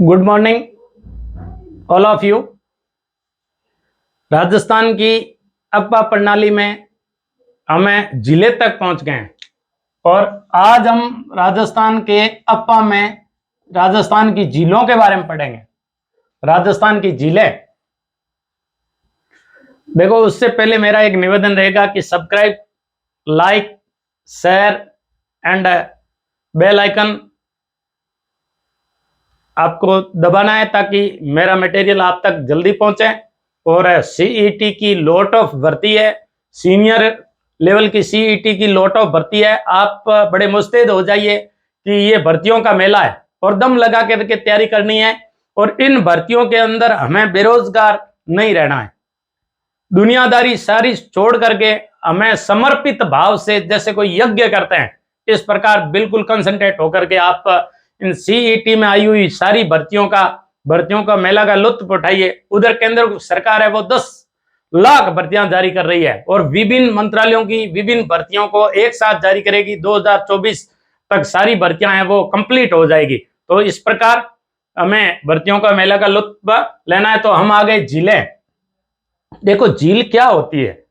Good morning all of you. Rajasthan की अप्पा प्रणाली में हमें जिले तक पहुंच गए हैं और आज हम राजस्थान के अप्पा में राजस्थान की झीलों के बारे में पढ़ेंगे। राजस्थान की झीलें, देखो उससे पहले मेरा एक निवेदन रहेगा कि subscribe, like, share and bell icon आपको दबाना है ताकि मेरा मटेरियल आप तक जल्दी पहुंचे। और सीईटी की लॉट ऑफ भर्ती है, सीनियर लेवल की सीईटी की लॉट ऑफ भर्ती है। आप बड़े मुस्तैद हो जाइए कि ये भर्तियों का मेला है और दम लगा करके तैयारी करनी है। और इन भर्तियों के अंदर हमें बेरोजगार नहीं रहना है। दुनियादारी सारी छोड़ करके हमें समर्पित भाव से, जैसे कोई यज्ञ करते हैं, इस प्रकार बिल्कुल कंसंट्रेट होकर के आप इन सीईटी में आई हुई सारी भर्तियों का मेला का लुत्फ उठाइए। उधर केंद्र सरकार है वो 10 लाख भर्तियां जारी कर रही है और विभिन्न मंत्रालयों की विभिन्न भर्तियों को एक साथ जारी करेगी। 2024 तक सारी भर्तियां हैं वो कंप्लीट हो जाएगी। तो इस प्रकार हमें भर्तियों का मेला का लुत्फ लेना है। तो हम आ गए झीलें। देखो झील क्या होती है।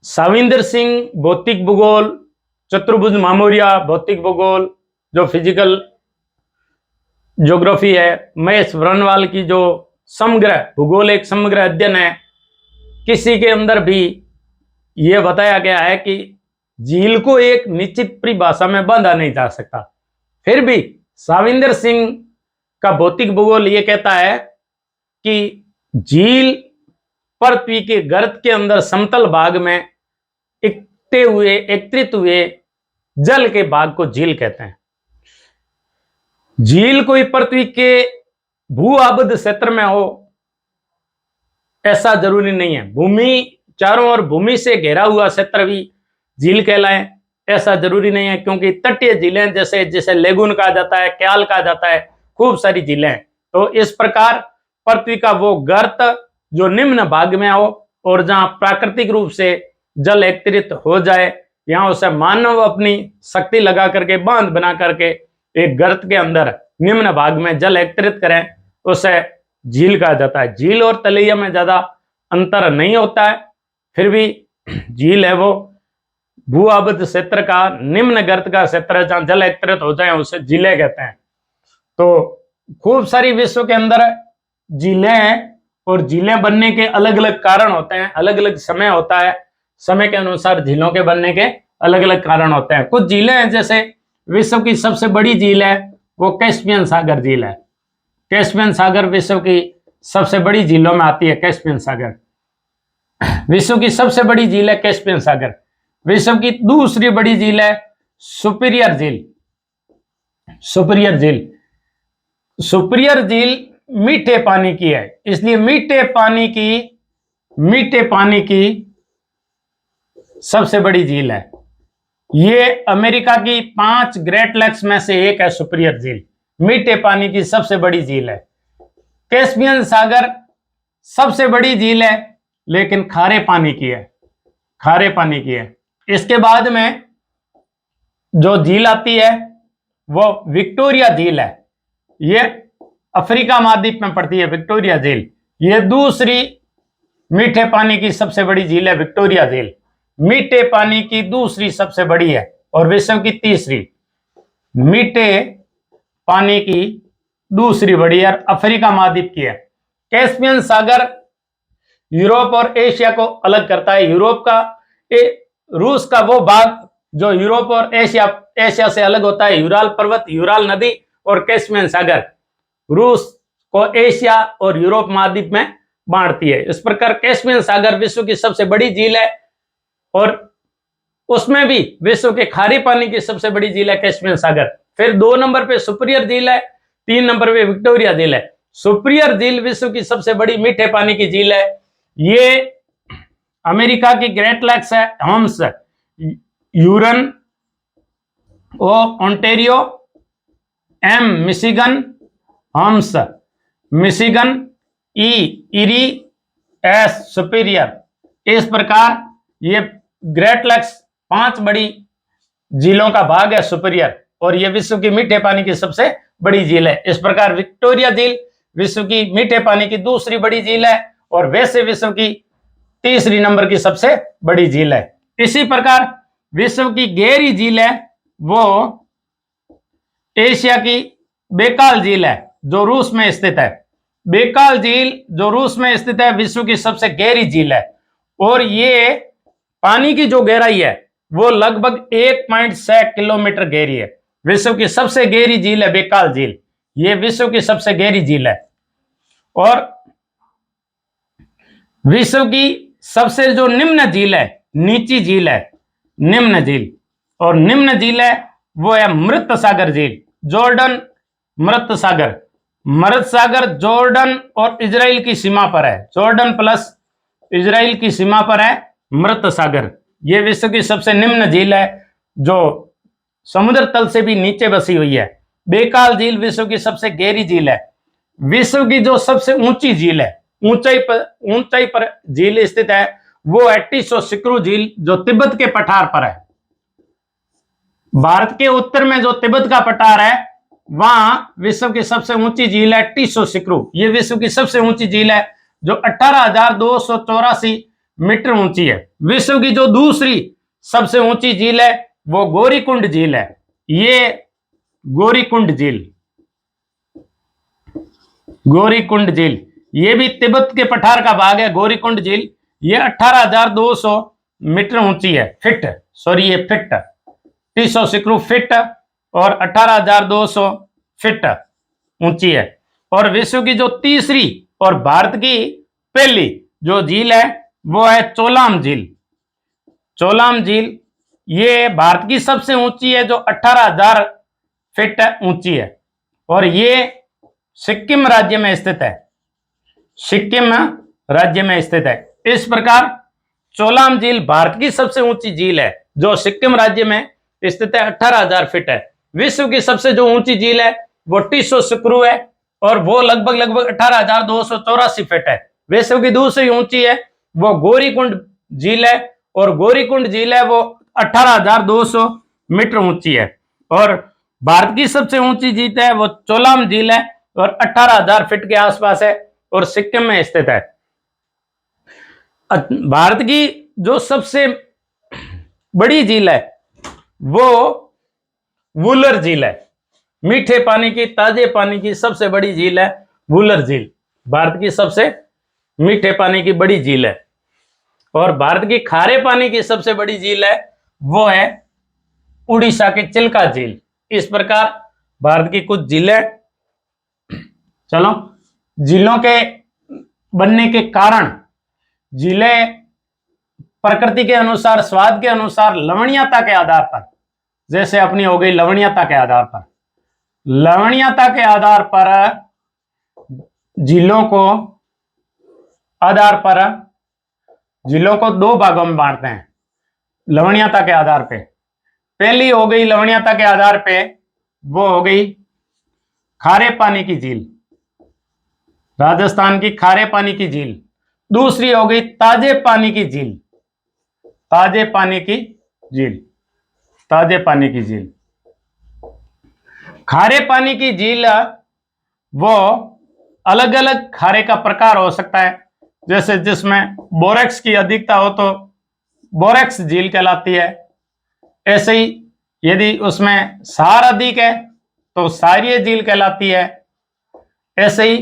साविंदर सिंह भौतिक भूगोल, चतुर्भुज मामोरिया भौतिक भूगोल जो फिजिकल ज्योग्राफी है, महेश वरनवाल की जो समग्र भूगोल एक समग्र अध्ययन है, किसी के अंदर भी यह बताया गया है कि झील को एक निश्चित परिभाषा में बांधा नहीं जा सकता। फिर भी साविंदर सिंह का भौतिक भूगोल ये कहता है कि झील पृथ्वी के गर्त के अंदर समतल भाग में एकत्रित हुए जल के भाग को झील कहते हैं। झील कोई पृथ्वी के भू आबद्ध क्षेत्र में हो ऐसा जरूरी नहीं है। भूमि चारों ओर भूमि से घेरा हुआ क्षेत्र भी झील कहलाए ऐसा जरूरी नहीं है, क्योंकि तटीय झीलें जैसे जैसे लेगुन कहा जाता है, क्याल कहा जाता है, खूब सारी झीलें। तो इस प्रकार पृथ्वी का वो गर्त जो निम्न भाग में हो और जहां प्राकृतिक रूप से जल एकत्रित हो जाए, यहां उसे मानव अपनी शक्ति लगा करके बांध बना करके एक गर्त के अंदर निम्न भाग में जल एकत्रित करें, उसे झील कहा जाता है। झील और तलैया में ज्यादा अंतर नहीं होता है, फिर भी झील है वो भू आबद्ध क्षेत्र का निम्न गर्त का क्षेत्र जहां जल एकत्रित हो जाए उसे झीलें कहते हैं। तो खूब सारी विश्व के अंदर झीलें हैं और झीलें बनने के अलग अलग कारण होते हैं, अलग अलग समय होता है। समय के अनुसार झीलों के बनने के अलग अलग कारण होते हैं। कुछ झीलें हैं, जैसे विश्व की सबसे बड़ी झील है वो कैस्पियन सागर झील है। कैस्पियन सागर विश्व की सबसे बड़ी झीलों में आती है। कैस्पियन सागर विश्व की सबसे बड़ी झील है। कैस्पियन सागर विश्व की दूसरी बड़ी झील है सुपीरियर झील। सुपीरियर झील सुपीरियर झील मीठे पानी की है, इसलिए मीठे पानी की सबसे बड़ी झील है। ये अमेरिका की 5 ग्रेट लेक्स में से एक है। सुपीरियर झील मीठे पानी की सबसे बड़ी झील है। कैस्पियन सागर सबसे बड़ी झील है लेकिन खारे पानी की है। खारे पानी की है। इसके बाद में जो झील आती है वो विक्टोरिया झील है। ये अफ्रीका महाद्वीप में पड़ती है। विक्टोरिया झील ये दूसरी मीठे पानी की सबसे बड़ी झील है। विक्टोरिया झील मीठे पानी की दूसरी सबसे बड़ी है और विश्व की तीसरी। मीठे पानी की दूसरी बड़ी है, अफ्रीका महाद्वीप की है। कैस्पियन सागर यूरोप और एशिया को अलग करता है। यूरोप का रूस का वो भाग जो यूरोप और एशिया से अलग होता है, यूराल पर्वत, यूराल नदी और कैस्पियन सागर रूस को एशिया और यूरोप महाद्वीप में बांटती है। इस प्रकार कैस्पियन सागर विश्व की सबसे बड़ी झील है और उसमें भी विश्व के खारे पानी की सबसे बड़ी झील है कैस्पियन सागर। फिर 2 नंबर पे सुपीरियर झील है, 3 नंबर पे विक्टोरिया झील है। सुपीरियर झील विश्व की सबसे बड़ी मीठे पानी की झील है। ये अमेरिका की ग्रेट लेक्स है, homes, Huron, O Ontario, M Michigan, homes, Michigan, E Erie, S superior. इस प्रकार ये ग्रेट लेक्स 5 बड़ी झीलों का भाग है सुपीरियर, और ये विश्व की मीठे पानी की सबसे बड़ी झील है। इस प्रकार विक्टोरिया झील विश्व की मीठे पानी की दूसरी बड़ी झील है और वैसे विश्व की तीसरी नंबर की सबसे बड़ी झील है। इसी प्रकार विश्व की गहरी झील है वो एशिया की बेकाल झील है जो रूस में स्थित है। बेकाल झील जो रूस में स्थित है विश्व की सबसे गहरी झील है और ये पानी की जो गहराई है वो लगभग 1.6 किलोमीटर गहरी है। विश्व की सबसे गहरी झील है बेकाल झील, ये विश्व की सबसे गहरी झील है। और विश्व की सबसे जो निम्न झील है, नीची झील है निम्न झील, और निम्न झील है वो है मृत सागर झील, जॉर्डन मृत सागर। मृत सागर जॉर्डन और इजराइल की सीमा पर है, जॉर्डन प्लस इजराइल की सीमा पर है मृत सागर। यह विश्व की सबसे निम्न झील है जो समुद्र तल से भी नीचे बसी हुई है। बेकाल झील विश्व की सबसे गहरी झील है। विश्व की जो सबसे ऊंची झील है, ऊंचाई पर झील स्थित है वो है टीसो सिक्रू झील जो तिब्बत के पठार पर है। भारत के उत्तर में जो तिब्बत का पठार है वहां विश्व की सबसे ऊंची झील है टीसो सिक्रू। ये विश्व की सबसे ऊंची झील है जो 18,284 मीटर ऊंची है। विश्व की जो दूसरी सबसे ऊंची झील है वो गौरीकुंड झील है। ये गौरीकुंड झील, गौरीकुंड झील ये भी तिब्बत के पठार का भाग है। गौरीकुंड झील ये 18,200 मीटर ऊंची है, फिट, सॉरी ये फिट, टीसो सिक्रू फिट और 18,200 फिट ऊंची है। और विश्व की जो तीसरी और भारत की पहली जो झील है वो है चोलाम झील। चोलाम झील ये भारत की सबसे ऊंची है जो 18,000 फीट ऊंची है और ये सिक्किम राज्य में स्थित है, सिक्किम राज्य में स्थित है। इस प्रकार चोलाम झील भारत की सबसे ऊंची झील है जो सिक्किम राज्य में स्थित है, 18,000 फीट है। विश्व की सबसे जो ऊंची झील है वो टीसो सिक्रू है और वो लगभग 18,284 फीट है। विश्व की दूसरी ऊंची है वो गौरीकुंड झील है और गौरीकुंड झील है वो 18,200 मीटर ऊंची है। और भारत की सबसे ऊंची झील है वो चोलाम झील है और 18,000 फीट के आसपास है और सिक्किम में स्थित है। भारत की जो सबसे बड़ी झील है वो वुलर झील है। मीठे पानी की, ताजे पानी की सबसे बड़ी झील है वुलर झील। भारत की सबसे मीठे पानी की बड़ी झील है। और भारत की खारे पानी की सबसे बड़ी झील है वो है उड़ीसा की चिल्का झील। इस प्रकार भारत की कुछ झीलें। चलो, झीलों के बनने के कारण, झीलें प्रकृति के अनुसार, स्वाद के अनुसार, लवणीयता के आधार पर, जैसे अपनी हो गई लवणीयता के आधार पर, लवणीयता के आधार पर झीलों को दो भागों में बांटते हैं लवणीयता के आधार पे। पहली हो गई लवणीयता के आधार पे वो हो गई खारे पानी की झील, राजस्थान की खारे पानी की झील। दूसरी हो गई ताजे पानी की झील, ताजे पानी की झील, ताजे पानी की झील। खारे पानी की झील वो अलग अलग खारे का प्रकार हो सकता है, जैसे जिसमें बोरेक्स की अधिकता हो तो बोरेक्स झील कहलाती है। ऐसे ही यदि उसमें सार अधिक है तो सारीय झील कहलाती है। ऐसे ही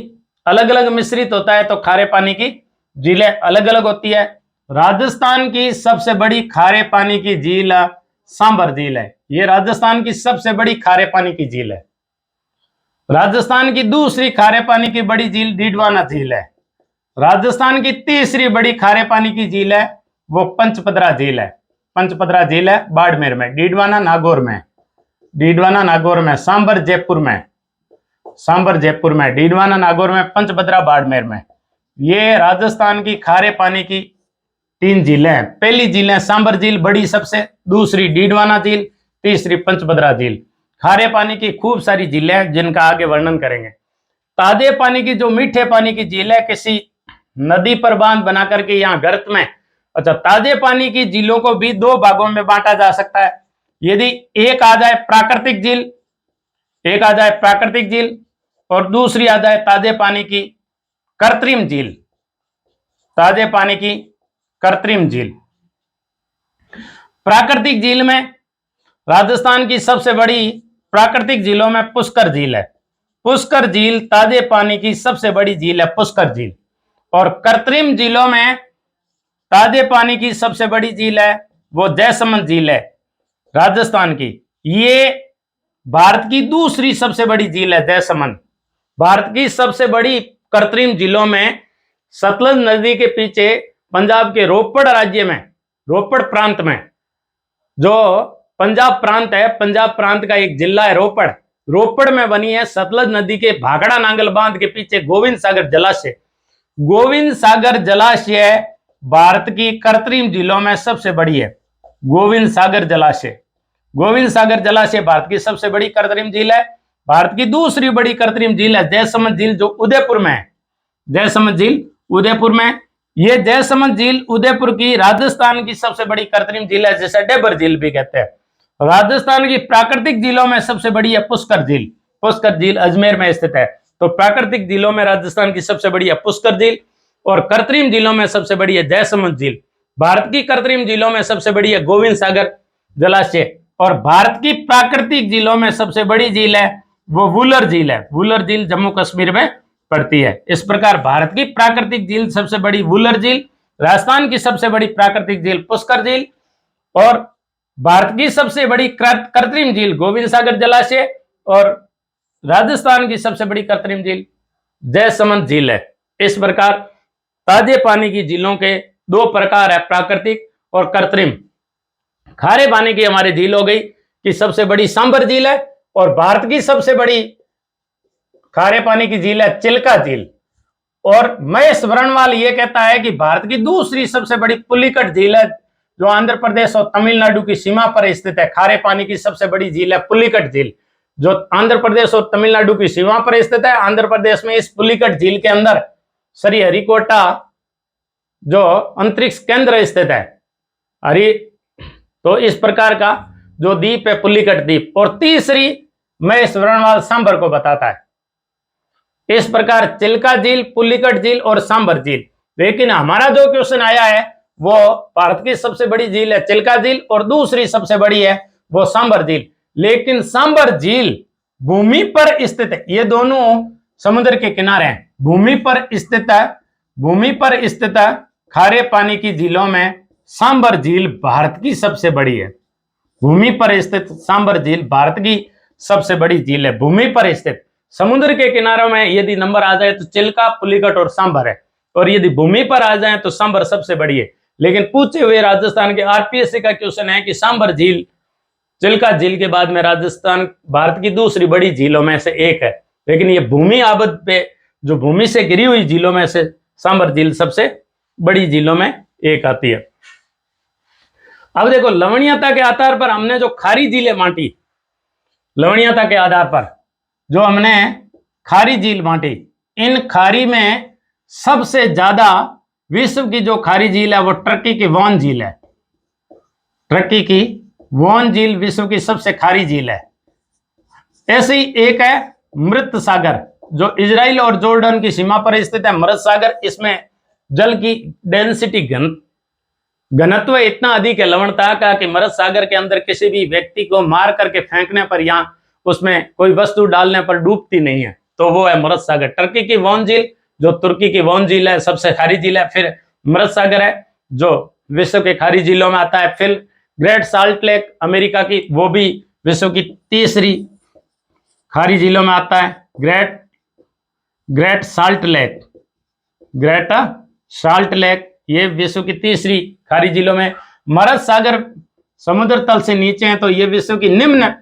अलग अलग मिश्रित होता है तो खारे पानी की झीलें अलग अलग होती है। राजस्थान की सबसे बड़ी खारे पानी की झील सांबर झील है। यह राजस्थान की सबसे बड़ी खारे पानी की झील है। राजस्थान की दूसरी खारे पानी की बड़ी झील डीडवाना झील है। राजस्थान की तीसरी बड़ी खारे पानी की झील है वो पंचपदरा झील है। पंचपदरा झील है बाड़मेर में, डीडवाना नागौर में, डीडवाना नागौर में, सांबर जयपुर में, सांबर जयपुर में, डीडवाना नागौर में, पंचपदरा बाड़मेर में। ये राजस्थान की खारे पानी की 3 झीलें हैं। पहली झील है सांबर झील बड़ी सबसे, दूसरी डीडवाना झील, तीसरी पंचपदरा झील। खारे पानी की खूब सारी झीलें हैं जिनका आगे वर्णन करेंगे। ताजे पानी की जो मीठे पानी की झील है किसी नदी पर बांध बना करके यहाँ गर्त में, अच्छा, ताजे पानी की झीलों को भी 2 भागों में बांटा जा सकता है। यदि एक आ जाए प्राकृतिक झील, एक आ जाए प्राकृतिक झील और दूसरी आ जाए ताजे पानी की कृत्रिम झील। ताजे पानी की कृत्रिम झील। प्राकृतिक झील में राजस्थान की सबसे बड़ी प्राकृतिक झीलों में पुष्कर झील है। पुष्कर झील ताजे पानी की सबसे बड़ी झील है, पुष्कर झील। और कृत्रिम झीलों में ताजे पानी की सबसे बड़ी झील है वो जयसमंद झील है राजस्थान की। ये भारत की दूसरी सबसे बड़ी झील है जयसमंद। भारत की सबसे बड़ी कृत्रिम झीलों में सतलज नदी के पीछे पंजाब के रोपड़ राज्य में, रोपड़ प्रांत में, जो पंजाब प्रांत है, पंजाब प्रांत का एक जिला है रोपड़। रोपड़ में बनी है सतलज नदी के भाखड़ा नांगल बांध के पीछे गोविंद सागर जलाशय। गोविंद सागर जलाशय भारत की कृत्रिम झीलों में सबसे बड़ी है। गोविंद सागर जलाशय, गोविंद सागर जलाशय भारत की सबसे बड़ी कृत्रिम झील है। भारत की दूसरी बड़ी कृत्रिम झील है जयसमंद झील, जो उदयपुर में है। जयसमंद झील उदयपुर में। ये जयसमंद झील उदयपुर की राजस्थान की सबसे बड़ी कृत्रिम झील है, जिसे डेबर झील भी कहते हैं। राजस्थान की प्राकृतिक झीलों में सबसे बड़ी है पुष्कर झील। पुष्कर झील अजमेर में स्थित है। तो प्राकृतिक झीलों में राजस्थान की सबसे बड़ी है पुष्कर झील और कृत्रिम झीलों में सबसे बड़ी है जयसमंद झील। भारत की कृत्रिम झीलों में सबसे बड़ी है गोविंद सागर जलाशय और भारत की प्राकृतिक झीलों में सबसे बड़ी झील है वो वुलर झील है। वुलर झील जम्मू कश्मीर में पड़ती है। इस प्रकार भारत की प्राकृतिक झील सबसे बड़ी वुलर झील, राजस्थान की सबसे बड़ी प्राकृतिक झील पुष्कर झील और भारत की सबसे बड़ी कृत्रिम झील गोविंद सागर जलाशय और राजस्थान की सबसे बड़ी कृत्रिम झील जयसमंद झील है। इस प्रकार ताजे पानी की झीलों के दो प्रकार है, प्राकृतिक और कृत्रिम। खारे पानी की हमारी झील हो गई कि सबसे बड़ी सांबर झील है और भारत की सबसे बड़ी खारे पानी की झील है चिल्का झील। और महेश बरनवाल ये कहता है कि भारत की दूसरी सबसे बड़ी पुलिकट झील है, जो आंध्र प्रदेश और तमिलनाडु की सीमा पर स्थित है। खारे पानी की सबसे बड़ी झील है पुलिकट झील, जो आंध्र प्रदेश और तमिलनाडु की सीमा पर स्थित है। आंध्र प्रदेश में इस पुलिकट झील के अंदर श्रीहरिकोटा जो अंतरिक्ष केंद्र स्थित है, तो इस प्रकार का जो द्वीप है पुलिकट द्वीप। और तीसरी महेश बरनवाल सांबर को बताता है। इस प्रकार चिल्का झील, पुलिकट झील और सांबर झील। लेकिन हमारा जो क्वेश्चन आया है वो भारत की सबसे बड़ी झील है चिल्का झील और दूसरी सबसे बड़ी है वो सांबर झील। लेकिन सांबर झील भूमि पर स्थित है, ये दोनों समुद्र के किनारे हैं, भूमि पर स्थित है। भूमि पर स्थित है खारे पानी की झीलों में सांबर झील भारत की सबसे बड़ी है। भूमि पर स्थित सांबर झील भारत की सबसे बड़ी झील है, भूमि पर स्थित। समुद्र के किनारों में यदि नंबर आ जाए तो चिल्का, पुलिकट और सांबर है, और यदि भूमि पर आ जाए तो सांबर सबसे बड़ी है। लेकिन पूछे हुए राजस्थान के आरपीएससी का क्वेश्चन है कि सांबर झील चिल्का झील के बाद में राजस्थान भारत की दूसरी बड़ी झीलों में से एक है। लेकिन ये भूमि आबद पे जो भूमि से गिरी हुई झीलों में से सांबर झील सबसे बड़ी झीलों में एक आती है। अब देखो लवणीयता के आधार पर हमने जो खारी झीलें बांटी, लवणीयता के आधार पर जो हमने खारी झील बांटी, इन खारी में सबसे ज्यादा विश्व की जो खारी झील है वो टर्की की वॉन झील है। टर्की की वॉन झील विश्व की सबसे खारी झील है। ऐसे ही एक है मृत सागर, जो इजराइल और जॉर्डन की सीमा पर स्थित है। मृत सागर, इसमें जल की डेंसिटी घनत्व इतना अधिक है लवणता का कि मृत सागर के अंदर किसी भी व्यक्ति को मार करके फेंकने पर या उसमें कोई वस्तु डालने पर डूबती नहीं है, तो वो है मृत सागर। टर्की की वॉन झील जो तुर्की की वॉन झील है सबसे खारी झील है। फिर मृत सागर है जो विश्व के खारी झीलों में आता है। फिर ग्रेट साल्ट लेक अमेरिका की, वो भी विश्व की तीसरी खारी झीलों में आता है। Great salt lake, great salt lake ये विश्व की तीसरी खारी झीलों में। मृत सागर समुद्र तल से नीचे है, तो ये विश्व की निम्न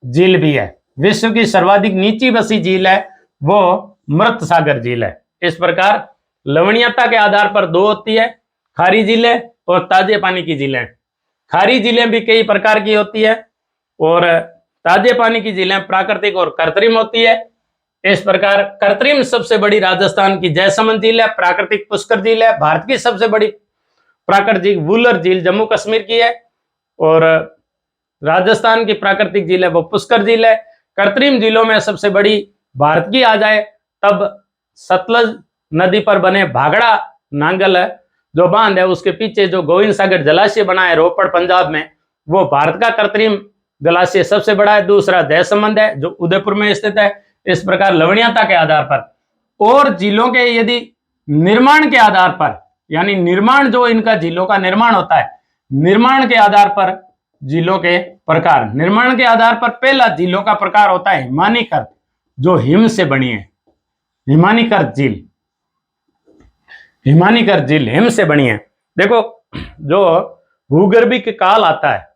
झील भी है। विश्व की सर्वाधिक नीची बसी झील है वो मृत सागर झील है। इस प्रकार लवणीयता के आधार पर दो होती है, खारी झीलें और ताजे पानी की झीलें। खारी झीलें भी कई प्रकार की होती है और ताजे पानी की झीलें प्राकृतिक और कृत्रिम होती है। इस प्रकार कृत्रिम सबसे बड़ी राजस्थान की जयसमंद झील है, प्राकृतिक पुष्कर झील है। भारत की सबसे बड़ी प्राकृतिक वुलर झील जम्मू कश्मीर की है और राजस्थान की प्राकृतिक झील है वो पुष्कर झील है। कृत्रिम झीलों में सबसे बड़ी भारत की आ जाए तब सतलज नदी पर बने भागड़ा नांगल है जो बांध है, उसके पीछे जो गोविंद सागर जलाशय बना है रोपड़ पंजाब में, वो भारत का कृत्रिम जलाशय सबसे बड़ा है। दूसरा जयसमंद है जो उदयपुर में स्थित है। इस प्रकार लवणीयता के आधार पर और झीलों के यदि निर्माण के आधार पर, यानी निर्माण जो इनका झीलों का निर्माण होता है, निर्माण के आधार पर झीलों के प्रकार, निर्माण के आधार पर पहला झीलों का प्रकार होता है हिमानीकृत, जो हिम से बनी है। हिमानीकृत झील, हिमानीकृत झील हिम से बनी है। देखो जो भूगर्भिक काल आता है,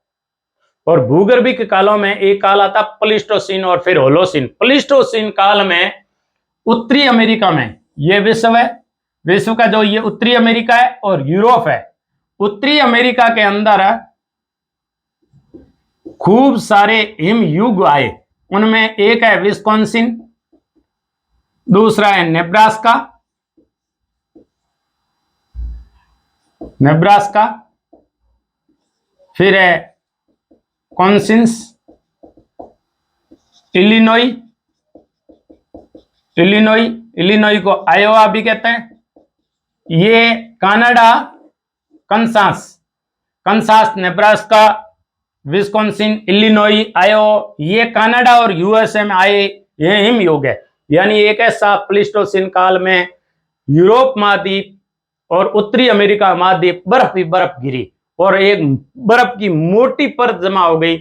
और भूगर्भिक कालों में एक काल आता है प्लीस्टोसीन और फिर होलोसीन। प्लीस्टोसीन काल में उत्तरी अमेरिका में ये विश्व है, विश्व का जो ये उत्तरी अमेरिका है और यूरोप है। उत्तरी अमेरिका के अंदर खूब सारे हिम युग आए, उनमें एक है विस्कॉन्सिन, दूसरा है नेब्रास्का, नेब्रास्का, फिर है कॉन्सिन्स, इलिनोई, इलिनोई, इलिनोई को आयोवा भी कहते हैं, ये Canada, Kansas, Kansas, Nebraska, Wisconsin, Illinois, Iowa, ये कनाडा और यूएसए में आए ये हिम युग है। यानी एक ऐसा प्लीस्टोसीन काल में यूरोप महाद्वीप और उत्तरी अमेरिका महाद्वीप बर्फ ही बर्फ गिरी और एक बर्फ की मोटी परत जमा हो गई।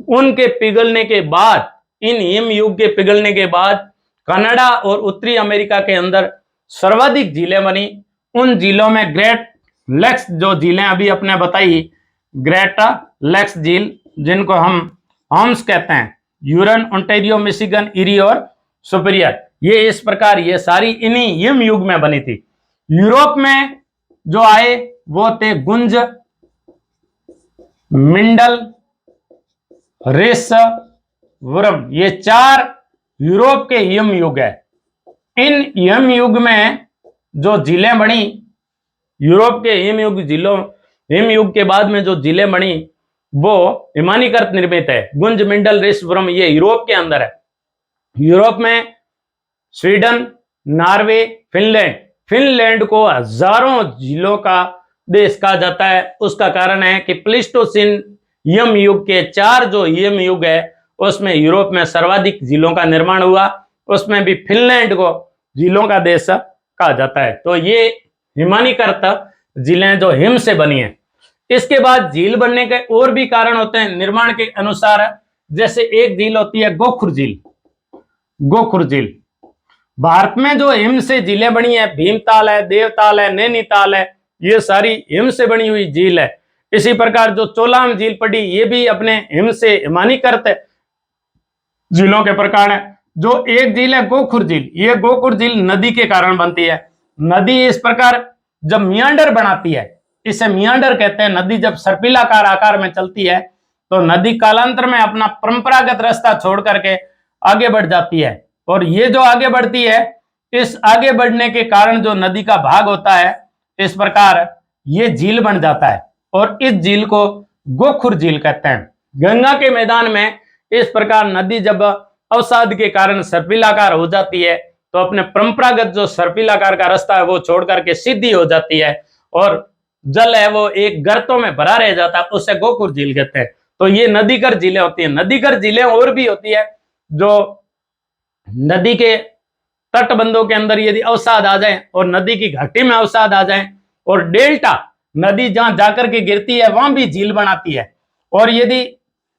उनके पिघलने के बाद, इन हिम युग के पिघलने के बाद कनाडा और उत्तरी अमेरिका के अंदर सर्वाधिक झीलें बनी। उन झीलों में ग्रेट लेक्स जो झीलें अभी अपने बताई, ग्रेट लेक्स झील जिनको हम हॉम्स कहते हैं, यूरन, ओंटारियो, मिशिगन, इरी और सुपीरियर, ये इस प्रकार ये सारी इन्हीं हिम युग में बनी थी। यूरोप में जो आए वो थे गुंज, मिंडल, रिस, वुरम, ये चार यूरोप के हिम युग है। इन हिम युग में जो झीलें बनी, यूरोप के हिम युग झीलों, हिम युग के बाद में जो झीलें बनी वो हिमानीकृत निर्मित है। गुंज, मिंडल, रिस, वुरम ये यूरोप के अंदर है। यूरोप में स्वीडन, नॉर्वे, फिनलैंड, फिनलैंड को हजारों झीलों का देश कहा जाता है। उसका कारण है कि प्लीस्टोसीन हिम युग के चार जो हिम युग है उसमें यूरोप में सर्वाधिक झीलों का निर्माण हुआ, उसमें भी फिनलैंड को झीलों का देश कहा जाता है। तो ये हिमानीकृत झीलें जो हिम से बनी है। इसके बाद झील बनने के और भी कारण होते हैं निर्माण के अनुसार। जैसे एक झील होती है गोखुर झील, गोखुर झील। भारत में जो हिम से झीलें बनी है, भीमताल है, देवताल है, नैनीताल है, ये सारी हिम से बनी हुई झील है। इसी प्रकार जो चोलाम झील पड़ी ये भी अपने हिम से हिमानीकृत झीलों के प्रकार है। जो एक झील है गोखुर झील, ये गोखुर झील नदी के कारण बनती है। नदी इस प्रकार जब मियांडर बनाती है, इसे मियांडर कहते हैं। नदी जब सर्पिलाकार आकार में चलती है तो नदी कालांतर में अपना परंपरागत रास्ता छोड़ करके आगे बढ़ जाती है, और ये जो आगे बढ़ती है, इस आगे बढ़ने के कारण जो नदी का भाग होता है, इस प्रकार ये झील बन जाता है, और इस झील को गोखुर झील कहते हैं। गंगा के मैदान में इस प्रकार नदी जब अवसाद के कारण सर्पिलाकार हो जाती है तो अपने परंपरागत जो सर्पिलाकार का रास्ता है वो छोड़ करके सीधी हो जाती है, और जल है वो एक गर्तों में भरा रह जाता है, उससे गोखुर झील कहते हैं। तो ये नदीकर झीलें होती हैं। नदीकर झीलें और भी होती है जो नदी के तटबंधों के अंदर यदि अवसाद आ जाए और नदी की घाटी में अवसाद आ जाए, और डेल्टा नदी जहां जाकर के गिरती है वहां भी झील बनाती है, और यदि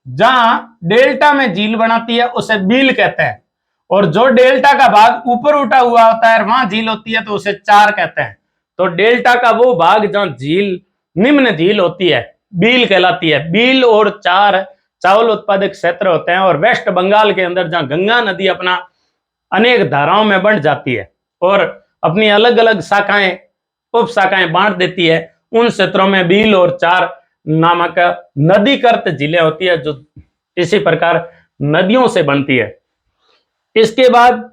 जहां डेल्टा में झील बनाती है उसे बील कहते हैं, और जो डेल्टा का भाग ऊपर उठा हुआ होता है वहां झील होती है तो उसे चार कहते हैं। तो डेल्टा का वो भाग जहां झील, निम्न झील होती है, बील कहलाती है। बील और चार चावल उत्पादक क्षेत्र होते हैं, और वेस्ट बंगाल के अंदर जहां गंगा नदी अपना अनेक धाराओं में बढ़ जाती है और अपनी अलग अलग शाखाएं, उप शाखाएं बांट देती है, उन क्षेत्रों में बील और चार नामक नदीकृत झीलें होती है जो इसी प्रकार नदियों से बनती है। इसके बाद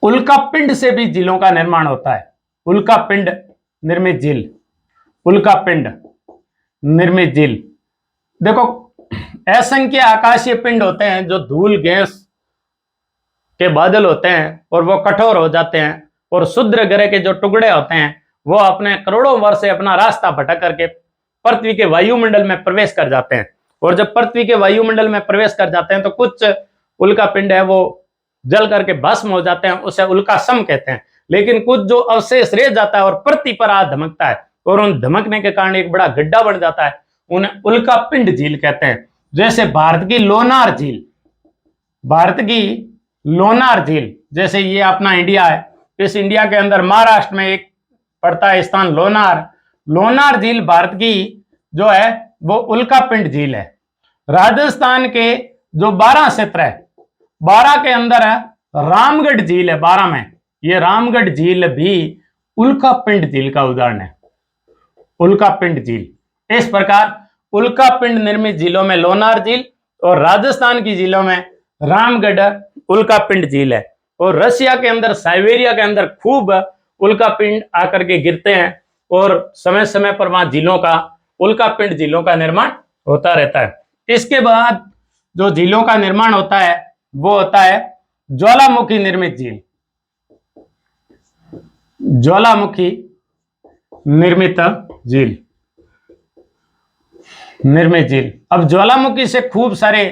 उल्कापिंड से भी झीलों का निर्माण होता है। उल्कापिंड निर्मित झील, उल्कापिंड निर्मित झील। देखो असंख्य आकाशीय पिंड होते हैं जो धूल गैस के बादल होते हैं और वो कठोर हो जाते हैं, और क्षुद्र ग्रह के जो टुकड़े होते हैं वो अपने करोड़ों वर्ष से अपना रास्ता भटक करके पृथ्वी के वायुमंडल में प्रवेश कर जाते हैं। और जब पृथ्वी के वायुमंडल में प्रवेश कर जाते हैं तो कुछ उल्का पिंड है वो जल करके भस्म हो जाते हैं, उसे उल्का सम कहते हैं। लेकिन कुछ जो अवशेष रह जाता है और पृथ्वी पर आ धमकता है और उन धमकने के कारण एक बड़ा गड्ढा बन जाता है, उन्हें उल्का पिंड झील कहते हैं। जैसे भारत की लोनार झील, भारत की लोनार झील, जैसे ये अपना इंडिया है, इस इंडिया के अंदर महाराष्ट्र में एक पड़ता है स्थान लोनार। लोनार झील भारत की जो है वो उल्का पिंड झील है। राजस्थान के जो 12 क्षेत्र है, 12 के अंदर है रामगढ़ झील है, 12 में ये रामगढ़ झील भी उल्का पिंड झील का उदाहरण है, उल्का पिंड झील। इस प्रकार उल्का पिंड निर्मित झीलों में लोनार झील और राजस्थान की झीलों में रामगढ़ उल्का पिंड झील है। और रशिया के अंदर साइबेरिया के अंदर खूब उल्का पिंड आकर के गिरते हैं और समय समय पर वहां झीलों का, उल्का पिंड झीलों का निर्माण होता रहता है। इसके बाद जो झीलों का निर्माण होता है वो होता है ज्वालामुखी निर्मित झील, ज्वालामुखी निर्मित झील, निर्मित झील। अब ज्वालामुखी से खूब सारे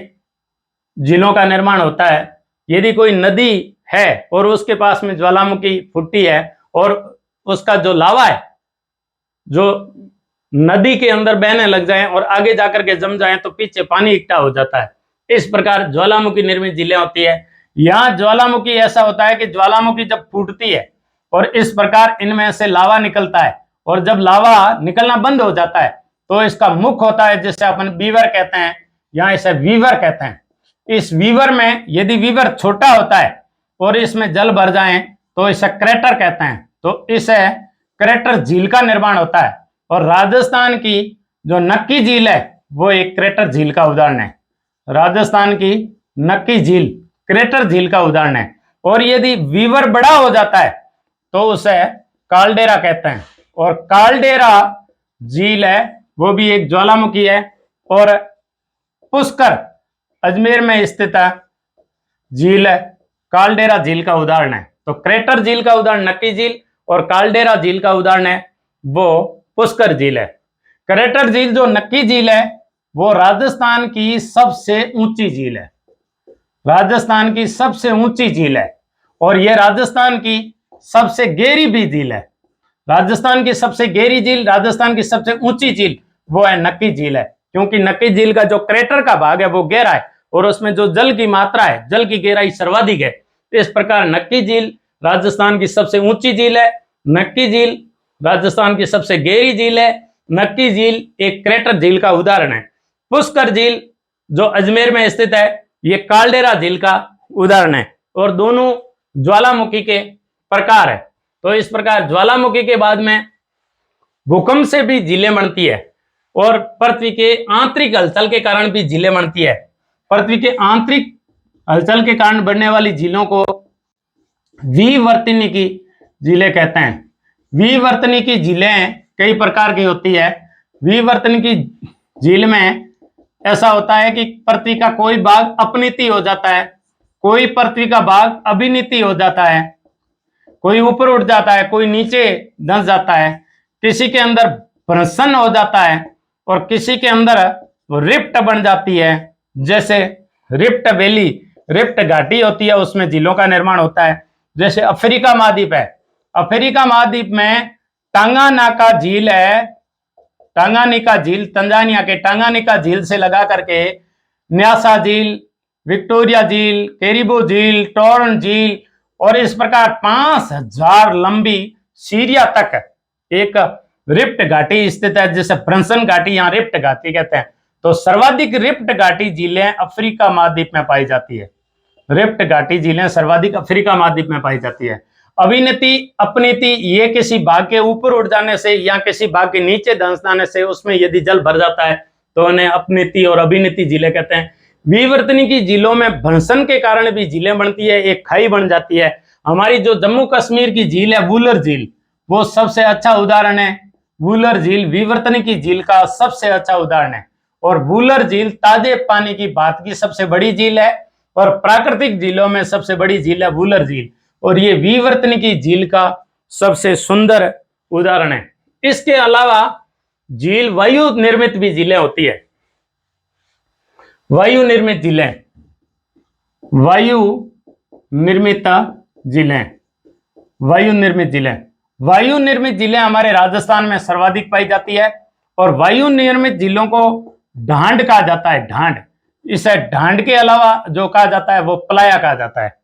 झीलों का निर्माण होता है। यदि कोई नदी है और उसके पास में ज्वालामुखी फुटती है और उसका जो लावा है जो नदी के अंदर बहने लग जाए और आगे जाकर के जम जाए तो पीछे पानी इकट्ठा हो जाता है। इस प्रकार ज्वालामुखी निर्मित झीलें होती है। यहाँ ज्वालामुखी ऐसा होता है कि ज्वालामुखी जब फूटती है और इस प्रकार इनमें से लावा निकलता है, और जब लावा निकलना बंद हो जाता है तो इसका मुख होता है जिसे अपन वीवर कहते हैं, यहाँ इसे वीवर कहते हैं। इस वीवर में यदि वीवर छोटा होता है और इसमें जल भर जाए तो इसे क्रेटर कहते हैं। तो इसे क्रेटर झील का निर्माण होता है। और राजस्थान की जो नक्की झील है वो एक क्रेटर झील का उदाहरण है। राजस्थान की नक्की झील क्रेटर झील का उदाहरण है। और यदि वीवर बड़ा हो जाता है तो उसे कालडेरा कहते हैं। और कालडेरा झील है वो भी एक ज्वालामुखी है। और पुष्कर अजमेर में स्थित है झील है, कालडेरा झील का उदाहरण है। तो क्रेटर झील का उदाहरण नक्की झील और कालडेरा झील का उदाहरण है वो पुष्कर झील है। क्रेटर झील जो नक्की झील है वो राजस्थान की सबसे ऊंची झील है, राजस्थान की सबसे ऊंची झील है। और यह राजस्थान की सबसे गहरी भी झील है। राजस्थान की सबसे गहरी झील, राजस्थान की सबसे ऊंची झील वो है नक्की झील है, क्योंकि नक्की झील का जो क्रेटर का भाग है वो गहरा है और उसमें जो जल की मात्रा है, जल की गहराई सर्वाधिक है। इस प्रकार नक्की झील राजस्थान की सबसे ऊंची झील है, नक्की झील राजस्थान की सबसे गहरी झील है। नक्की झील एक क्रेटर झील का उदाहरण है। पुष्कर झील जो अजमेर में स्थित है ये कालडेरा झील का उदाहरण है। और दोनों ज्वालामुखी के प्रकार है। तो इस प्रकार ज्वालामुखी के बाद में भूकंप से भी झीलें बनती है और पृथ्वी के आंतरिक हलचल के कारण भी झीलें बनती है। पृथ्वी के आंतरिक हलचल के कारण बनने वाली झीलों को विवर्तनिकी झीलें कहते हैं। विवर्तनिकी झीलें कई प्रकार की होती है। विवर्तनिकी झील में ऐसा होता है कि पृथ्वी का कोई भाग अपनीति हो जाता है, कोई पृथ्वी का भाग अभिनीति हो जाता है, कोई ऊपर उठ जाता है, कोई नीचे धंस जाता है, किसी के अंदर भ्रंशन हो जाता है और किसी के अंदर रिफ्ट बन जाती है। जैसे रिफ्ट वैली, रिफ्ट घाटी होती है, उसमें झीलों का निर्माण होता है। जैसे अफ्रीका महाद्वीप है, अफ्रीका महाद्वीप में टांगानाका झील है, टांगानिका झील, तंजानिया के टांगानिका झील से लगा करके न्यासा झील, विक्टोरिया झील, कैरिबो झील, टोर्न झील और इस प्रकार 5000 लंबी सीरिया तक एक रिफ्ट घाटी स्थित है, जिसे ब्रंसन घाटी, यहाँ रिफ्ट घाटी कहते हैं। तो सर्वाधिक रिफ्ट घाटी झीलें अफ्रीका महाद्वीप में पाई जाती है। रिफ्ट घाटी झीलें सर्वाधिक अफ्रीका महाद्वीप में पाई जाती है। अभिनीति, अपनीति, ये किसी भाग के ऊपर उठ जाने से या किसी भाग के नीचे धंस जाने से उसमें यदि जल भर जाता है तो उन्हें अपनीति और अभिनीति झीलें कहते हैं। विवर्तनिकी झीलों में भंसन के कारण भी झीलें बनती है, एक खाई बन जाती है। हमारी जो जम्मू कश्मीर की झील है वूलर झील, वो सबसे अच्छा उदाहरण है। वूलर झील विवर्तनिकी झील का सबसे अच्छा उदाहरण है। और वूलर झील ताजे पानी की बात की सबसे बड़ी झील है और प्राकृतिक झीलों में सबसे बड़ी झील है वूलर झील, और ये विवर्तनिकी झील का सबसे सुंदर उदाहरण है। इसके अलावा झील वायु निर्मित भी झीलें होती है। वायु निर्मित झीलें, वायु निर्मित झीलें, वायु निर्मित झीलें, वायु निर्मित झीलें हमारे राजस्थान में सर्वाधिक पाई जाती है। और वायु निर्मित झीलों को ढांड कहा जाता है, ढांड। इसे ढांड के अलावा जो कहा जाता है वो पलाया कहा जाता है।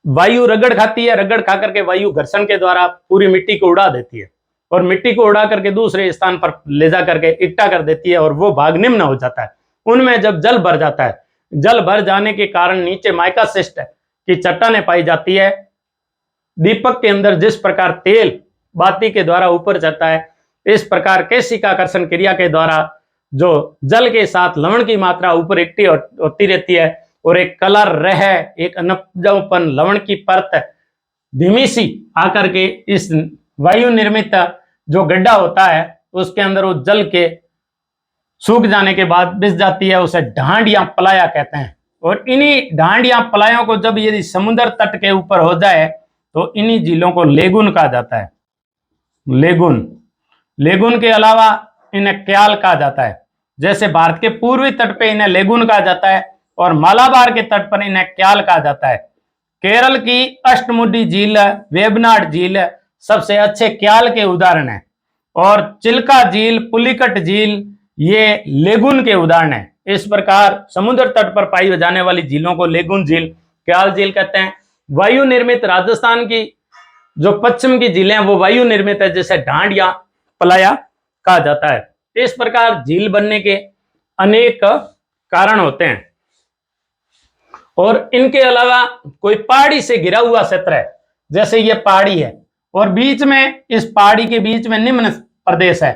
वायु रगड़ खाती है, रगड़ खा करके वायु घर्षण के द्वारा पूरी मिट्टी को उड़ा देती है और मिट्टी को उड़ा करके दूसरे स्थान पर ले जा करके इकट्ठा कर देती है और वो भाग निम्न हो जाता है। उनमें जब जल भर जाता है, जल भर जाने के कारण नीचे माइका शिस्ट की चट्टानें पाई जाती है। दीपक के अंदर जिस प्रकार तेल बाती के द्वारा ऊपर चढ़ता है, इस प्रकार केशिकाकर्षण क्रिया के द्वारा जो जल के साथ लवण की मात्रा ऊपर इकट्ठी होती रहती है और एक कलर रह, एक अनपजाऊपन, लवण की परत धीमी सी आकर के इस वायु निर्मित जो गड्ढा होता है उसके अंदर वो जल के सूख जाने के बाद बिस जाती है। उसे ढांड या पलाया कहते हैं। और इन्हीं ढांड या पलायों को जब यदि समुद्र तट के ऊपर हो जाए तो इन्हीं झीलों को लेगुन कहा जाता है। लेगुन, लेगुन के अलावा इन्हें क्याल कहा जाता है। जैसे भारत के पूर्वी तट पे इन्हें लेगुन कहा जाता है और मालाबार के तट पर इन्हें क्याल कहा जाता है। केरल की अष्टमुडी झील, वेबनाड झील सबसे अच्छे क्याल के उदाहरण है और चिल्का झील, पुलिकट झील ये लेगुन के उदाहरण है। इस प्रकार समुद्र तट पर पाई जाने वाली झीलों को लेगुन झील, क्याल झील कहते हैं। वायु निर्मित राजस्थान की जो पश्चिम की झीलें वो वायु निर्मित है, जैसे ढांड या पलाया कहा जाता है। इस प्रकार झील बनने के अनेक कारण होते हैं और इनके अलावा कोई पहाड़ी से घिरा हुआ क्षेत्र है, जैसे ये पहाड़ी है और बीच में, इस पहाड़ी के बीच में निम्न प्रदेश है,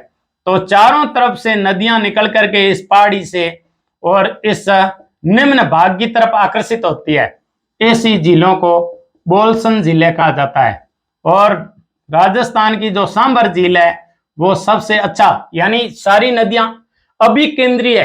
तो चारों तरफ से नदियां निकल करके इस पहाड़ी से और इस निम्न भाग की तरफ आकर्षित होती है। ऐसी झीलों को बोल्सन झीलें कहा जाता है। और राजस्थान की जो सांबर झील है वो सबसे अच्छा, यानी सारी नदियां अभिकेंद्रीय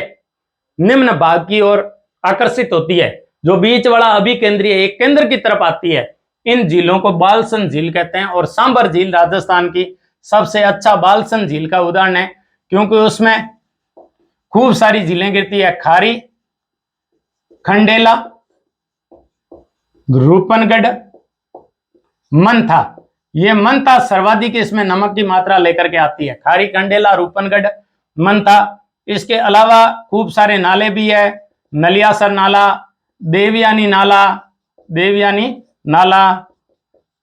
निम्न भाग की ओर आकर्षित होती है, जो बीच वाला अभिकेंद्रीय एक केंद्र की तरफ आती है। इन झीलों को बालसन झील कहते हैं और सांबर झील राजस्थान की सबसे अच्छा बालसन झील का उदाहरण है, क्योंकि उसमें खूब सारी झीलें गिरती है। खारी, खंडेला, रूपनगढ़, मंथा। ये मंथा सर्वाधिक इसमें नमक की मात्रा लेकर के आती है। खारी, खंडेला, रूपनगढ़, मंथा। इसके अलावा खूब सारे नाले भी है। नलियासर नाला, देवयानी नाला, देवयानी नाला,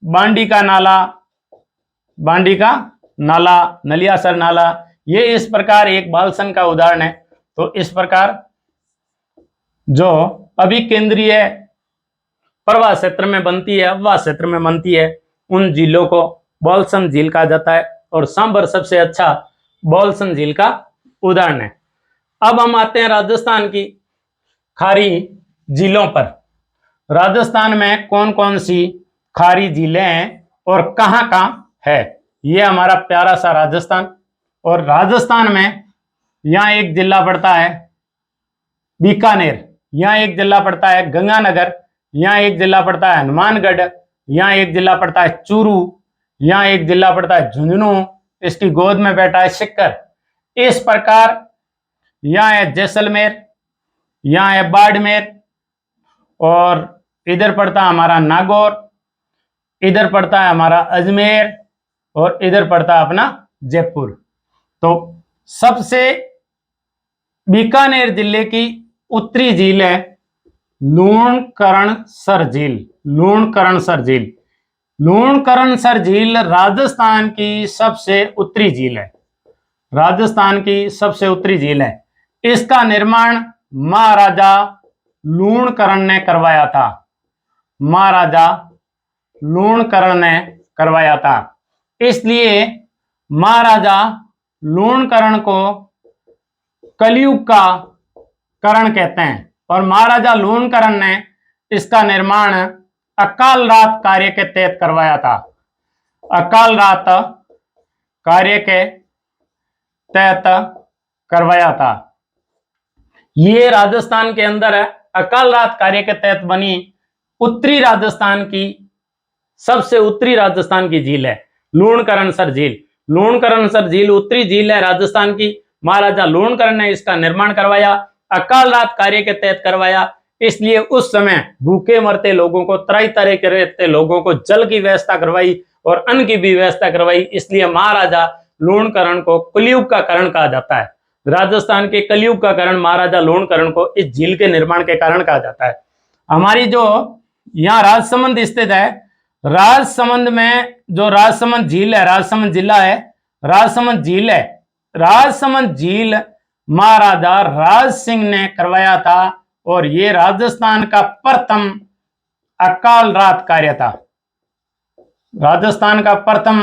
बांडी का नाला, बांडी का नाला, नलियासर नाला, ये इस प्रकार एक बालसन का उदाहरण है। तो इस प्रकार जो अभिकेंद्रीय प्रवाह क्षेत्र में बनती है, अववाह क्षेत्र में बनती है, उन झीलों को बालसन झील कहा जाता है और सांबर सबसे अच्छा बालसन झील का उदाहरण है। अब हम आते हैं राजस्थान की खारी झीलों पर। राजस्थान में कौन कौन सी खारी झीलें हैं और कहां कहां है, ये हमारा प्यारा सा राजस्थान। और राजस्थान में यहाँ एक जिला पड़ता है बीकानेर, यहाँ एक जिला पड़ता है गंगानगर, यहाँ एक जिला पड़ता है हनुमानगढ़, यहाँ एक जिला पड़ता है चूरू, यहाँ एक जिला पड़ता है झुंझुनू, इसकी गोद में बैठा है सिक्कर। इस प्रकार यहाँ है जैसलमेर, यहाँ है बाड़मेर, और इधर पड़ता है हमारा नागौर, इधर पड़ता है हमारा अजमेर, और इधर पड़ता है अपना जयपुर। तो सबसे बीकानेर जिले की उत्तरी झील है लूणकरणसर झील। लूणकरणसर झील, लूणकरणसर झील राजस्थान की सबसे उत्तरी झील है। राजस्थान की सबसे उत्तरी झील है। इसका निर्माण महाराजा लूणकरण ने करवाया था। महाराजा लूणकरण ने करवाया था, इसलिए महाराजा लूणकरण को कलयुग का करण कहते हैं। और महाराजा लूणकरण ने इसका निर्माण अकाल रात कार्य के तहत करवाया था। अकाल रात कार्य के तहत करवाया था। ये राजस्थान के अंदर है, अकाल रात कार्य के तहत बनी उत्तरी राजस्थान की सबसे उत्तरी राजस्थान की झील है लूणकरणसर झील। लूणकरणसर झील उत्तरी झील है राजस्थान की। महाराजा लूणकरण ने इसका निर्माण करवाया, अकाल रात कार्य के तहत करवाया। इसलिए उस समय भूखे मरते लोगों को, त्राही तरह के रहते लोगों को जल की व्यवस्था करवाई और अन्न की भी व्यवस्था करवाई। इसलिए महाराजा लूणकरण को कलयुग का करण कहा जाता है। राजस्थान के कलयुग का करण महाराजा लूणकरण को इस झील के निर्माण के कारण कहा जाता है। हमारी जो यहाँ राजसमंद स्थित है, राजसमंद में जो राजसमंद झील है, राजसमंद जिला है, राजसमंद झील है, राजसमंद झील महाराजा राज सिंह ने करवाया था और ये राजस्थान का प्रथम अकाल रात कार्य था। राजस्थान का प्रथम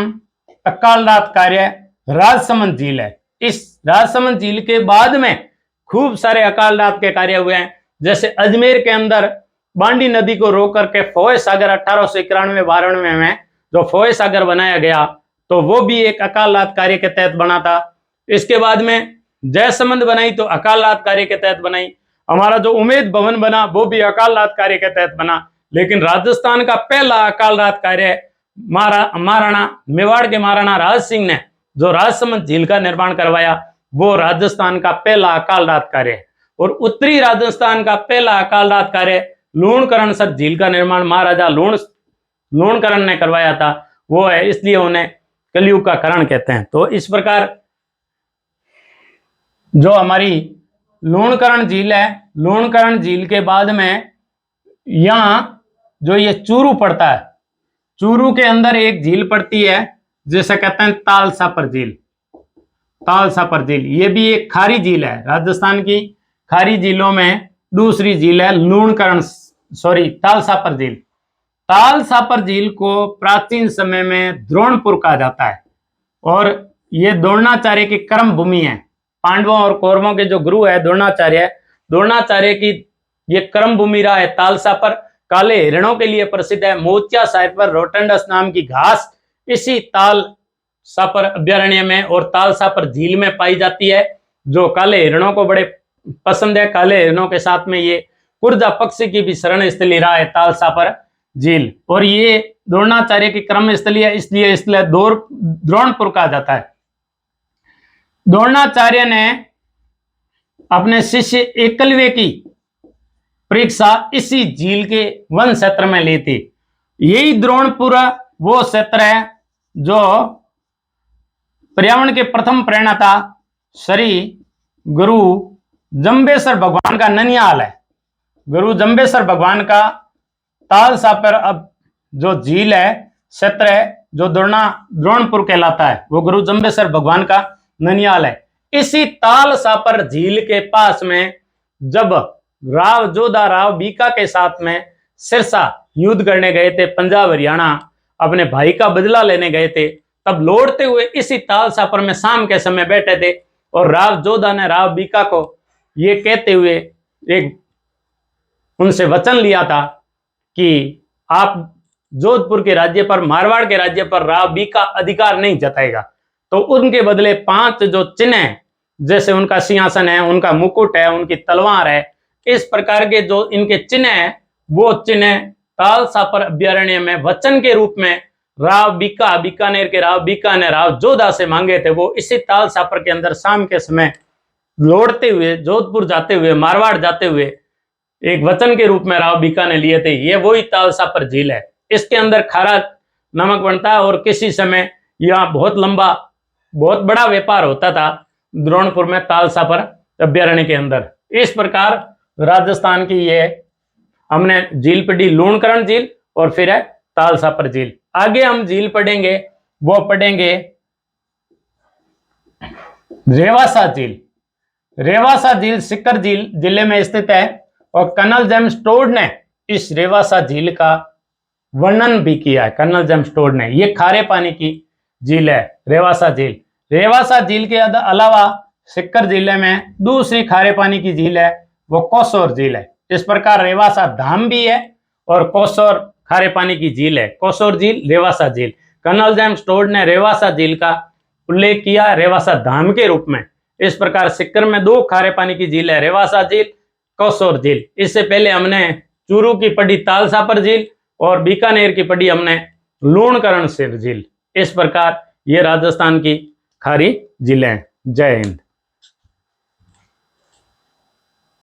अकाल रात कार्य राजसमंद झील है। इस राजसमंद झील के बाद में खूब सारे अकाल रात के कार्य हुए हैं। जैसे अजमेर के अंदर बांडी नदी को रोक करके फोय सागर 1891-92 में जो फोय सागर बनाया गया, तो वो भी एक अकाल रात कार्य के तहत बना था। इसके बाद में जयसमंद बनाई तो अकाल रात कार्य के तहत बनाई। हमारा जो उमेद भवन बना वो भी अकाल रात कार्य के तहत बना। लेकिन राजस्थान का पहला अकाल रात कार्य महाराणा मेवाड़ के महाराणा राज सिंह ने जो राजसमंद झील का निर्माण करवाया, वो राजस्थान का पहला अकाल रात कार्य है। और उत्तरी राजस्थान का पहला अकाल रात कार्य लूणकरणसर झील का निर्माण महाराजा लूणकरण ने करवाया था, वो है, इसलिए उन्हें कलयुग का करण कहते हैं। तो इस प्रकार जो हमारी लूणकरण झील है, लूणकरण झील के बाद में यहां जो ये चूरू पड़ता है, चूरू के अंदर एक झील पड़ती है जिसे कहते हैं तालसापर झील। तालसापर झील ये भी एक खारी झील है। राजस्थान की खारी झीलों में दूसरी झील है तालसापर झील। तालसापर झील को प्राचीन समय में द्रोणपुर कहा जाता है और ये द्रोणाचार्य की कर्म भूमि है। पांडवों और कौरवों के जो गुरु है द्रोणाचार्य की ये कर्म भूमि रहा है। तालसापर काले हिरणों के लिए प्रसिद्ध है। मोतिया साहिब पर रोटंडस नाम की घास इसी तालसापर अभ्यारण्य में और तालसापर झील में पाई जाती है, जो काले हिरणों को बड़े पसंद है। काले हिरणों के साथ में ये कुर्जा पक्षी की भी शरण स्थली रहा है तालसापर झील। और ये द्रोणाचार्य की कर्म स्थली है, इसलिए द्रोणपुर कहा जाता है। द्रोणाचार्य ने अपने शिष्य एकलव्य की परीक्षा इसी झील के वन क्षेत्र में ली थी। यही द्रोणपुर वो क्षेत्र है जो पर्यावरण के प्रथम प्रेरणाता श्री गुरु जंबेश्वर भगवान का ननिहाल है। गुरु जंबेश्वर भगवान का तालसापर अब जो झील है, क्षेत्र है, जो द्रोणपुर कहलाता है, वो गुरु जंबेश्वर भगवान का ननिहाल है। इसी तालसापर झील के पास में जब राव जोधा राव बीका के साथ में सिरसा युद्ध करने गए थे, पंजाब हरियाणा अपने भाई का बदला लेने गए थे, तब लौटते हुए इसी तालसापर में शाम के समय बैठे थे और राव जोधा ने राव बीका को ये कहते हुए एक उनसे वचन लिया था कि आप जोधपुर के राज्य पर, मारवाड़ के राज्य पर राव बीका अधिकार नहीं जताएगा। तो उनके बदले 5 जो चिन्ह है, जैसे उनका सिंहासन है, उनका मुकुट है, उनकी तलवार है, इस प्रकार के जो इनके चिन्ह है, वो चिन्ह तालसापर अभ्यारण्य में वचन के रूप में राव बीका, बीकानेर के राव बीका ने राव जोधा से मांगे थे। वो इसी तालसापर के अंदर शाम के समय लौटते हुए, जोधपुर जाते हुए, मारवाड़ जाते हुए एक वचन के रूप में राव बीका ने लिए थे। ये वही तालसापर झील है। इसके अंदर खारा नमक बनता है और किसी समय यहाँ बहुत बड़ा व्यापार होता था द्रोणपुर में तालसापर अभ्यारण्य के अंदर। इस प्रकार राजस्थान की ये हमने झील पढ़ी, लूणकरण झील, और फिर है तालसापर झील। आगे हम झील पढ़ेंगे, वो पढ़ेंगे रेवासा झील। रेवासा झील सिक्कर जिले में स्थित है और कर्नल जेम्स टोड ने इस रेवासा झील का वर्णन भी किया है। कर्नल जेम्स टोड ने, ये खारे पानी की झील है रेवासा झील। रेवासा झील के अलावा सिक्कर जिले में दूसरी खारे पानी की झील है, वो कोसोर झील है। इस प्रकार रेवासा धाम भी है और कोसोर खारे पानी की झील है। कोसोर झील, रेवासा झील। कर्नल जेम्स टोड ने रेवासा झील का उल्लेख किया रेवासा धाम के रूप में। इस प्रकार सिक्कर में 2 खारे पानी की झील है, रेवासा झील, कसौर झील। इससे पहले हमने चूरू की पढ़ी तालसापर झील और बीकानेर की पढ़ी हमने लूणकरण झील। इस प्रकार ये राजस्थान की खारी झीलें हैं। जय हिंद।